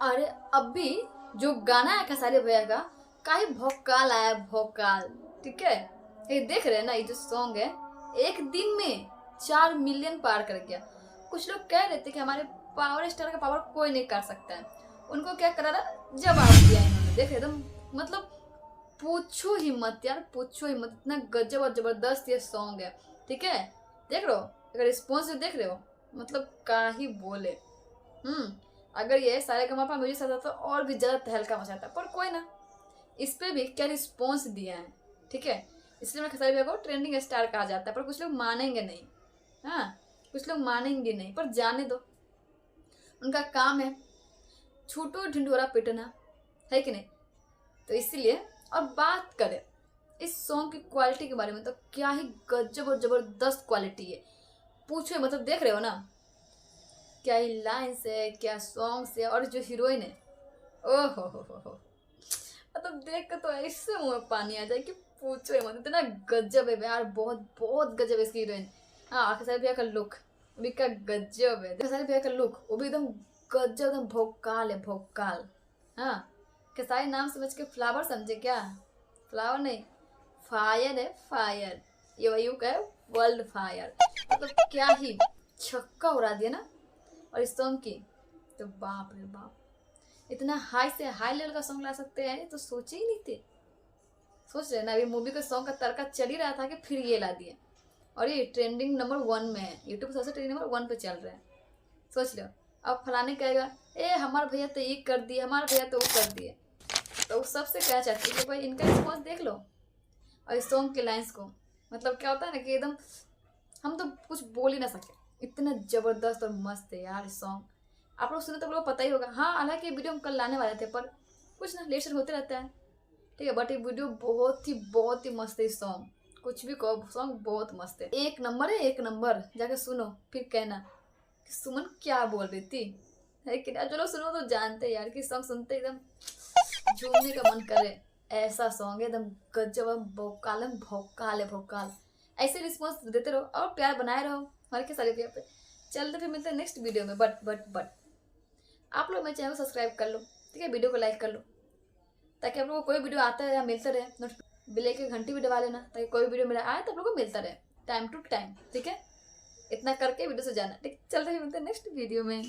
अरे अभी जो गाना है खेसारी भैया का काहे भोकाल आया भोकाल। ठीक है, ये देख रहे हैं ना, ये जो सॉन्ग है एक दिन में 4 मिलियन पार कर गया। कुछ लोग कह रहे थे कि हमारे पावर स्टार का पावर कोई नहीं कर सकता है। उनको क्या करा रहा जवाब दिया इन्होंने। देख एकदम मतलब पूछो हिम्मत यार, पूछो हिम्मत, इतना गजब और जबरदस्त ये सॉन्ग है। ठीक है, देख रहे हो, अगर रिस्पॉन्स देख रहे हो, मतलब का ही बोले। अगर ये सारेगामापा म्यूजिक आता तो और भी ज्यादा तहलका मचाता, पर कोई ना, इस पे भी क्या रिस्पॉन्स दिया है। ठीक है, इसलिए मैं खेसारी भैया को ट्रेंडिंग स्टार कहा जाता है, पर कुछ लोग मानेंगे नहीं। हाँ, कुछ लोग मानेंगे नहीं, पर जाने दो, उनका काम है छूटो ढिंढोरा पिटना, है कि नहीं। तो इसीलिए, और बात करें इस सॉन्ग की क्वालिटी के बारे में, तो क्या ही गजब और जबरदस्त क्वालिटी है। पूछो मतलब, देख रहे हो ना, क्या ही लाइन्स है, क्या सॉन्ग है, और जो हीरोइन है, ओहो हो, मतलब देख कर तो ऐसे मुंह में पानी आ जाए कि पूछो ही मत, इतना गजब है यार, बहुत बहुत गजब है इसकी हीरोइन। हाँ, खेसारी भैया का लुक भी क्या गजब है, खेसारी भैया का लुक वो भी एकदम गजब, एकदम भोकाल है भोकाल। हाँ, खेसारी नाम समझ के फ्लावर समझे क्या? फ्लावर नहीं, फायर है फायर, ये वही का है, वर्ल्ड फायर। मतलब क्या ही छक्का उड़ा दिया ना। और इस सॉन्ग की तो बाप रे बाप, इतना हाई से हाई लेवल का सॉन्ग ला सकते हैं तो सोचे ही नहीं थे। सोच रहे ना, अभी मूवी का सॉन्ग का तड़का चल ही रहा था कि फिर ये ला दिए, और ये ट्रेंडिंग नंबर 1 में है, यूट्यूब सबसे ट्रेंडिंग नंबर 1 पे चल रहा है। सोच लो, अब फलाने कहेगा ए हमारे भैया तो ये कर दिए, हमारे भैया तो वो कर दिए, तो सबसे क्या चाहती है कि भाई इनका रिस्पॉन्स देख लो। और इस सॉन्ग के लाइन्स को, मतलब क्या होता है ना कि एकदम हम तो कुछ बोल ही ना सके, इतना जबरदस्त और मस्त है यार इस सॉन्ग। आप लोग सुने तो आप लोग को पता ही होगा। हाँ, हालांकि वीडियो हम कल लाने वाले थे, पर कुछ ना लेट होते रहता है। ठीक है, बट ये वीडियो बहुत ही मस्त है। इस सॉन्ग कुछ भी कहो, सॉन्ग बहुत मस्त है, एक नंबर है, एक नंबर। जाके सुनो फिर कहना कि सुमन क्या बोल रही थी, है कि नहीं। जो लोग सुनो तो जानते हैं यार कि सॉन्ग सुनते एकदम झूमने का मन करे, ऐसा सॉन्ग है एकदम गजब, भोकाल भोकाल है भोकाल। ऐसे रिस्पॉन्स देते रहो और प्यार बनाए रहो हमारे के सारे पे। चलते फिर मिलते हैं नेक्स्ट वीडियो में। बट आप लोग मेरे चैनल को सब्सक्राइब कर लो, ठीक है, वीडियो को लाइक कर लो, ताकि आप लोगों को कोई वीडियो आता है या मिलता रहे। बिल के घंटी भी दबा लेना, ताकि कोई वीडियो मेरा आए तो आप लोगों को मिलता रहे टाइम टू टाइम। ठीक है, इतना करके वीडियो से जाना। ठीक, चलते हैं मिलते हैं नेक्स्ट वीडियो में।